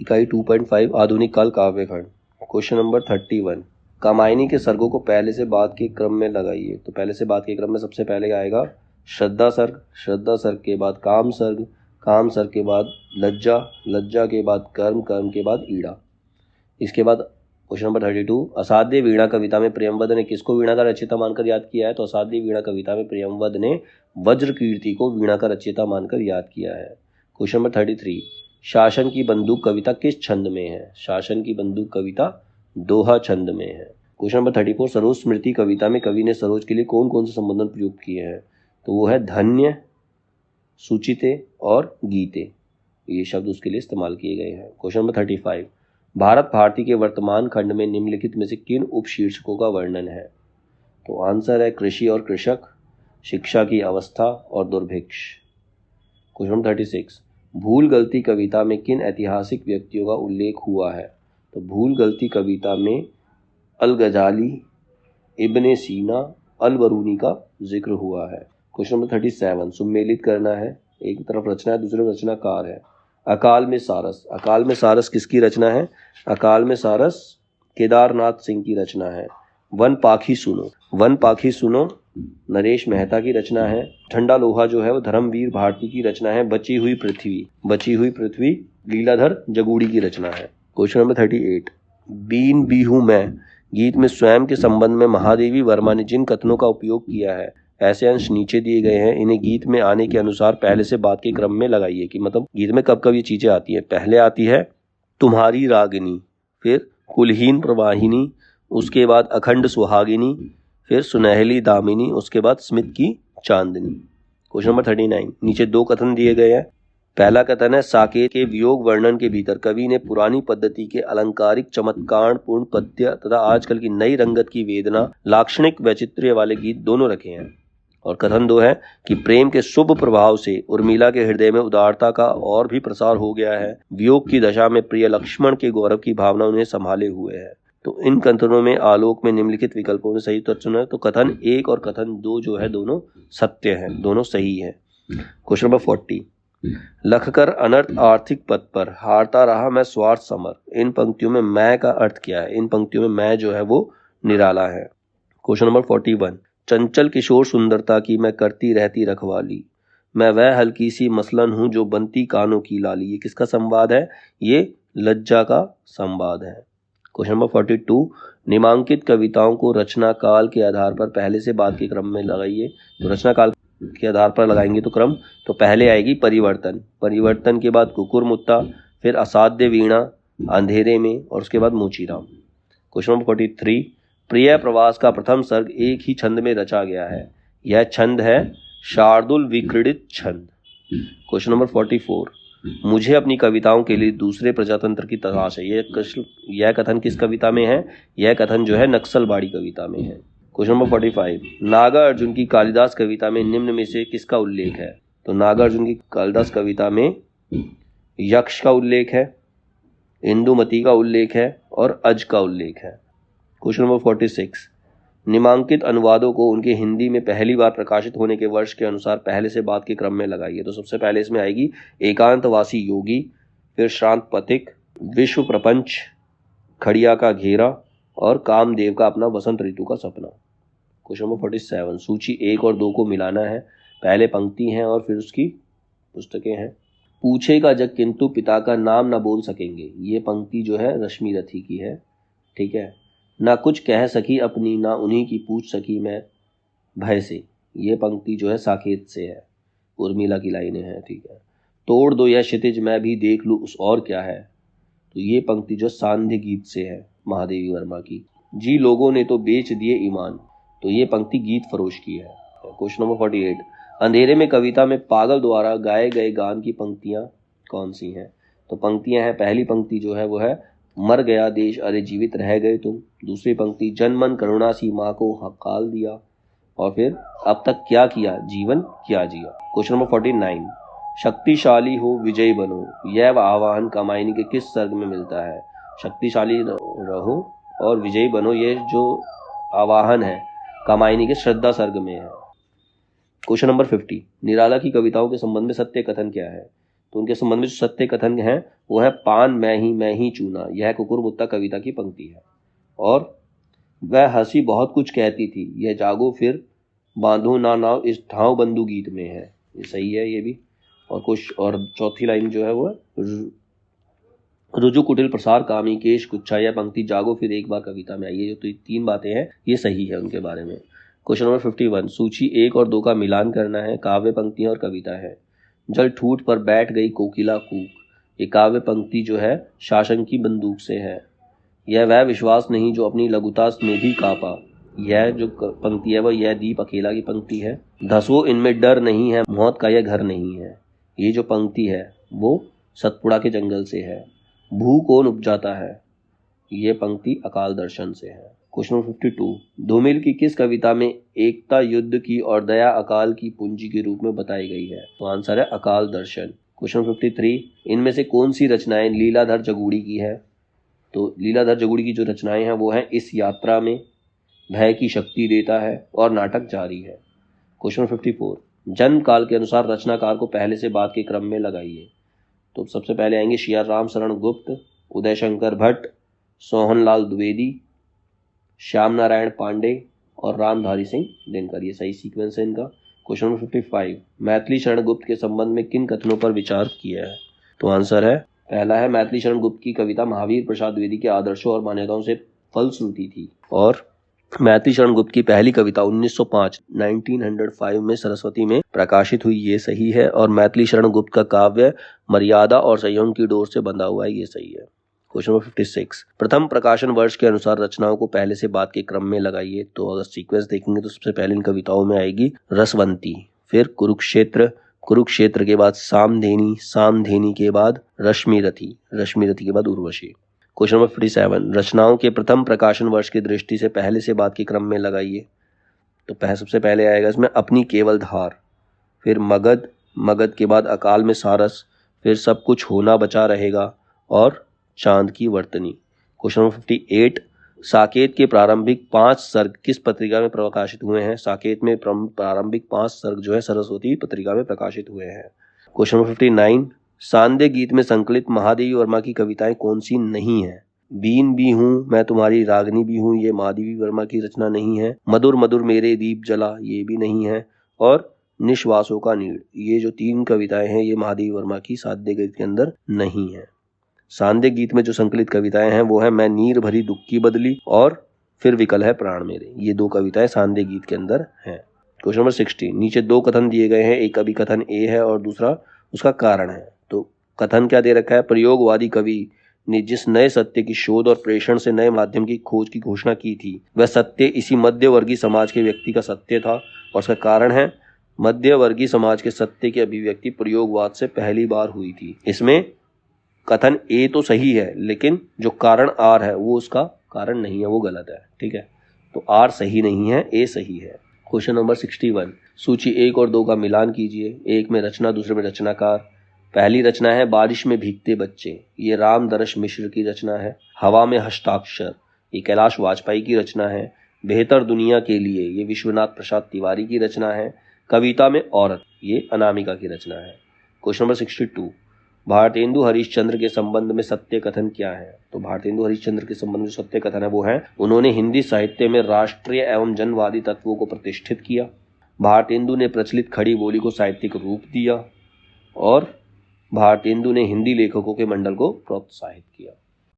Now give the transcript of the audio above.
इकाई 2.5 आधुनिक काल काव्यखंड। क्वेश्चन नंबर 31, कामायनी के सर्गों को पहले से बाद के क्रम में लगाइए। तो पहले से बाद के क्रम में सबसे पहले आएगा श्रद्धा सर्ग, श्रद्धा सर्ग के बाद काम सर्ग, काम सर्ग के बाद लज्जा, लज्जा के बाद कर्म, कर्म के बाद ईड़ा। इसके बाद क्वेश्चन नंबर 32, असाध्य वीणा कविता में प्रियंवद ने किसको वीणा का रचयिता मानकर याद किया है? तो असाध्य वीणा कविता में प्रियंवद ने वज्र कीर्ति को वीणा का रचयिता मानकर याद किया है। क्वेश्चन नंबर 33, शासन की बंदूक कविता किस छंद में है? शासन की बंदूक कविता दोहा छंद में है। क्वेश्चन नंबर 34, सरोज स्मृति कविता में कवि ने सरोज के लिए कौन कौन से संबोधन प्रयुक्त किए हैं? तो वो है धन्य, सुचिते और गीते, ये शब्द उसके लिए इस्तेमाल किए गए हैं। क्वेश्चन नंबर 35, भारत भारती के वर्तमान खंड में निम्नलिखित में से किन उपशीर्षकों का वर्णन है? तो आंसर है कृषि और कृषक, शिक्षा की अवस्था और दुर्भिक्ष। क्वेश्चन नंबर 36, भूल गलती कविता में किन ऐतिहासिक व्यक्तियों का उल्लेख हुआ है? तो भूल गलती कविता में अल गजाली, इब्ने सीना, अल बरूनी का जिक्र हुआ है। क्वेश्चन नंबर 37, सुमेलित करना है, एक तरफ रचना है, दूसरे रचनाकार है। अकाल में सारस, अकाल में सारस किसकी रचना है? अकाल में सारस केदारनाथ सिंह की रचना है। वन पाखी सुनो, वन पाखी सुनो नरेश मेहता की रचना है। ठंडा लोहा जो है वो धर्मवीर भारती की रचना है। बची हुई पृथ्वी, बची हुई पृथ्वी लीलाधर जगूड़ी की रचना है। क्वेश्चन नंबर 38, बीन बीहू मैं गीत में स्वयं के संबंध में महादेवी वर्मा ने जिन कथनों का उपयोग किया है, ऐसे अंश नीचे दिए गए हैं, इन्हें गीत में आने के अनुसार पहले से बाद के क्रम में लगाइए। कि मतलब गीत में कब कब ये चीजें आती हैं। पहले आती है तुम्हारी रागिनी, फिर कुलहीन प्रवाहिनी, उसके बाद अखंड सुहागिनी, फिर सुनहली दामिनी, उसके बाद स्मित की चांदनी। क्वेश्चन नंबर 39, नीचे दो कथन दिए गए हैं। पहला कथन है साकेत के वियोग वर्णन के भीतर कवि ने पुरानी पद्धति के अलंकारिक चमत्कार पूर्ण पद्य तथा आजकल की नई रंगत की वेदना लाक्षणिक वैचित्र्य वाले गीत दोनों रखे हैं। और कथन दो है कि प्रेम के शुभ प्रभाव से उर्मिला के हृदय में उदारता का और भी प्रसार हो गया है। वियोग की दशा में प्रिय लक्ष्मण के गौरव की भावना उन्हें संभाले हुए है। तो इन कथनों में आलोक में निम्नलिखित विकल्पों में सही उत्तर चुना है। तो कथन 1 और कथन 2 जो है दोनों सत्य हैं, दोनों सही है। क्वेश्चन नंबर 40, लखकर अनर्थ आर्थिक पद पर हारता रहा मैं स्वार्थ समर, इन पंक्तियों में मैं का अर्थ क्या है? इन पंक्तियों में मैं जो है वो निराला है। क्वेश्चन नंबर 41, चंचल किशोर सुंदरता की मैं करती रहती रखवाली, मैं वह हल्की सी मसलन हूं जो बनती कानों की लाली, ये किसका संवाद है? ये लज्जा का संवाद है। क्वेश्चन नंबर 42, निम्नांकित कविताओं को रचना काल के आधार पर पहले से बाद के क्रम में लगाइए। तो रचना काल के आधार पर लगाएंगे तो क्रम, तो पहले आएगी परिवर्तन, परिवर्तन के बाद कुकुर मुत्ता, फिर असाध्य वीणा, अंधेरे में, और उसके बाद मोचीराम। क्वेश्चन नंबर 43, प्रिय प्रवास का प्रथम सर्ग एक ही छंद में रचा गया है, यह छंद है शार्दुल विक्रीडित छंद। क्वेश्चन नंबर 44, मुझे अपनी कविताओं के लिए दूसरे प्रजातंत्र की तलाश है, यह कथन किस कविता में है? यह कथन जो है नक्सलबाड़ी कविता में है। क्वेश्चन नंबर 45, नागा अर्जुन की कालिदास कविता में निम्न में से किसका उल्लेख है? तो नागा अर्जुन की कालिदास कविता में यक्ष का उल्लेख है, इंदुमती का उल्लेख है और अज का उल्लेख है। क्वेश्चन नंबर 46, निम्नांकित अनुवादों को उनके हिंदी में पहली बार प्रकाशित होने के वर्ष के अनुसार पहले से बाद के क्रम में लगाइए। तो सबसे पहले इसमें आएगी एकांतवासी योगी, फिर शांत पथिक, विश्व प्रपंच, खड़िया का घेरा और कामदेव का अपना वसंत ऋतु का सपना। क्वेश्चन नंबर 47, सूची 1 और 2 को मिलाना है, पहले पंक्ति हैं और फिर उसकी पुस्तकें हैं। पूछेगा जग किंतु पिता का नाम ना बोल सकेंगे, ये पंक्ति जो है रश्मि रथी की है, ठीक है। ना कुछ कह सकी अपनी, ना उन्हीं की पूछ सकी मैं भय से, ये पंक्ति जो है साकेत से है, उर्मिला की लाइनें हैं, ठीक है। तोड़ दो यह क्षितिज मैं भी देख लूँ उस और क्या है, तो ये पंक्ति जो सांध्य गीत से है, महादेवी वर्मा की। जी लोगों ने तो बेच दिए ईमान, तो ये पंक्ति गीत फरोश की है। क्वेश्चन नंबर 48, अंधेरे में कविता में पागल द्वारा गाए गए गान की पंक्तियां कौन सी हैं? तो पंक्तियां हैं, पहली पंक्ति जो है वो है मर गया देश अरे जीवित रह गए तुम, दूसरी पंक्ति जनमन करुणा सी माँ को हकाल दिया, और फिर अब तक क्या किया जीवन क्या जिया। क्वेश्चन नंबर 49, शक्तिशाली हो विजयी बनो, यह आह्वान कामायनी के किस सर्ग में मिलता है? शक्तिशाली रहो और विजयी बनो, ये जो आवाहन है कामायनी के श्रद्धा सर्ग में है। क्वेश्चन नंबर 50, निराला की कविताओं के संबंध में सत्य कथन क्या है? तो उनके संबंध में जो सत्य कथन है वो है पान मैं ही चूना, यह कुकुरमुत्ता कविता की पंक्ति है। और वह हंसी बहुत कुछ कहती थी, यह जागो फिर बांधो ना नाव इस ठाव बंधु गीत में है, ये सही है ये भी। और कुछ और चौथी लाइन जो है वो रुजु कुटिल प्रसार कामी केश कुच्छा, यह पंक्ति जागो फिर एक बार कविता में आई है। जो तो तीन बातें हैं ये सही है उनके बारे में। क्वेश्चन नंबर 51, सूची 1 और 2 का मिलान करना है। काव्य पंक्तियां और कविता है। जल ठूठ पर बैठ गई कोकिला कूक, ये काव्य पंक्ति जो है शासन की बंदूक से है। यह वह विश्वास नहीं जो अपनी लघुता में भी कापा, यह जो पंक्ति है वह यह दीप अकेला की पंक्ति है। धसो इनमें डर नहीं है, मौत का यह घर नहीं है, ये जो पंक्ति है वो सतपुड़ा के जंगल से है। भू कौन उपजाता है, ये पंक्ति अकाल दर्शन से है। क्वेश्चन 52, धूमिल की किस कविता में एकता युद्ध की और दया अकाल की पूंजी के रूप में बताई गई है, तो आंसर है अकाल दर्शन। क्वेश्चन 53, इनमें से कौन सी रचनाएं लीलाधर जगूड़ी की है, तो लीलाधर जगूड़ी की जो रचनाएं हैं वो हैं इस यात्रा में, भय की शक्ति देता है और नाटक जारी है। क्वेश्चन 54, जन्म काल के अनुसार रचनाकार को पहले से बाद के क्रम में लगाइए, तो सबसे पहले आएंगे शिया राम शरण गुप्त, उदय शंकर भट्ट, सोहनलाल द्विवेदी, श्याम नारायण पांडे और रामधारी सिंह दिनकर, ये सही सीक्वेंस है इनका। क्वेश्चन नंबर 55, मैथिली शरण गुप्त के संबंध में किन कथनों पर विचार किया है, तो आंसर है पहला है मैथिली शरण गुप्त की कविता महावीर प्रसाद द्विवेदी के आदर्शों और मान्यताओं से फलश्रुति थी। और मैथिली शरण गुप्त की पहली कविता 1905 में सरस्वती में प्रकाशित हुई, ये सही है। और मैथिली शरण गुप्त का काव्य मर्यादा और संयम की डोर से बंधा हुआ है, ये सही है। क्वेश्चन नंबर 56, प्रथम प्रकाशन वर्ष के अनुसार रचनाओं को पहले से बाद के क्रम में लगाइए, तो अगर सीक्वेंस देखेंगे तो सबसे पहले इन कविताओं में आएगी रसवंती, फिर कुरुक्षेत्र, कुरुक्षेत्र के बाद सामधेनी, सामधेनी के बाद रश्मिरथी, रश्मिरथी के बाद उर्वशी। क्वेश्चन नंबर 57, रचनाओं के प्रथम प्रकाशन वर्ष की दृष्टि से पहले से बाद के क्रम में लगाइए, तो सबसे पहले आएगा इसमें अपनी केवल धार, फिर मगध, मगध के बाद अकाल में सारस, फिर सब कुछ होना बचा रहेगा और चांद की वर्तनी। क्वेश्चन नंबर 58, साकेत के प्रारंभिक 5 सर्ग किस पत्रिका में प्रकाशित हुए हैं, साकेत में प्रारंभिक 5 सर्ग जो है सरस्वती पत्रिका में प्रकाशित हुए हैं। क्वेश्चन नंबर 59, सांध्य गीत में संकलित महादेवी वर्मा की कविताएं कौन सी नहीं है, बीन भी हूँ मैं तुम्हारी रागनी भी हूँ, ये महादेवी वर्मा की रचना नहीं है। मधुर मधुर मेरे दीप जला, ये भी नहीं है। और निश्वासों का नीड़, ये जो 3 कविताएं हैं ये महादेवी वर्मा की साध्य गीत के अंदर नहीं है। सांध्य गीत में जो संकलित कविताएं हैं वो है मैं नीर भरी दुख की बदली और फिर विकल है प्राण मेरे, ये 2 कविताएं सांध्य गीत के अंदर हैं। क्वेश्चन नंबर 60, नीचे 2 कथन दिए गए हैं, एक अभिकथन ए है और दूसरा उसका कारण है। तो कथन क्या दे रखा है, प्रयोगवादी कवि ने जिस नए सत्य की शोध और प्रेषण से नए माध्यम की खोज की घोषणा की थी वह सत्य इसी मध्यवर्गीय समाज के व्यक्ति का सत्य था, और उसका कारण है मध्यवर्गीय समाज के सत्य की अभिव्यक्ति प्रयोगवाद से पहली बार हुई थी। इसमें कथन ए तो सही है लेकिन जो कारण आर है वो उसका कारण नहीं है, वो गलत है, ठीक है। तो आर सही नहीं है, ए सही है। क्वेश्चन नंबर 61, सूची 1 और 2 का मिलान कीजिए, एक में रचना दूसरे में रचनाकार। पहली रचना है बारिश में भीगते बच्चे, ये राम दरश मिश्र की रचना है। हवा में हस्ताक्षर, ये कैलाश वाजपेयी की रचना है। बेहतर दुनिया के लिए, ये विश्वनाथ प्रसाद तिवारी की रचना है। कविता में औरत, ये अनामिका की रचना है। क्वेश्चन नंबर 62, भारतेंदु हरिश्चंद्र के संबंध में सत्य कथन क्या है, तो भारतेंदु हरिश्चंद्र के संबंध में सत्य कथन है वो है उन्होंने हिंदी साहित्य में राष्ट्रीय एवं जनवादी तत्वों को प्रतिष्ठित किया। भारतेंदु ने प्रचलित खड़ी बोली को साहित्यिक रूप दिया और भारतेंदु ने हिंदी लेखकों के मंडल को प्रोत्साहित किया।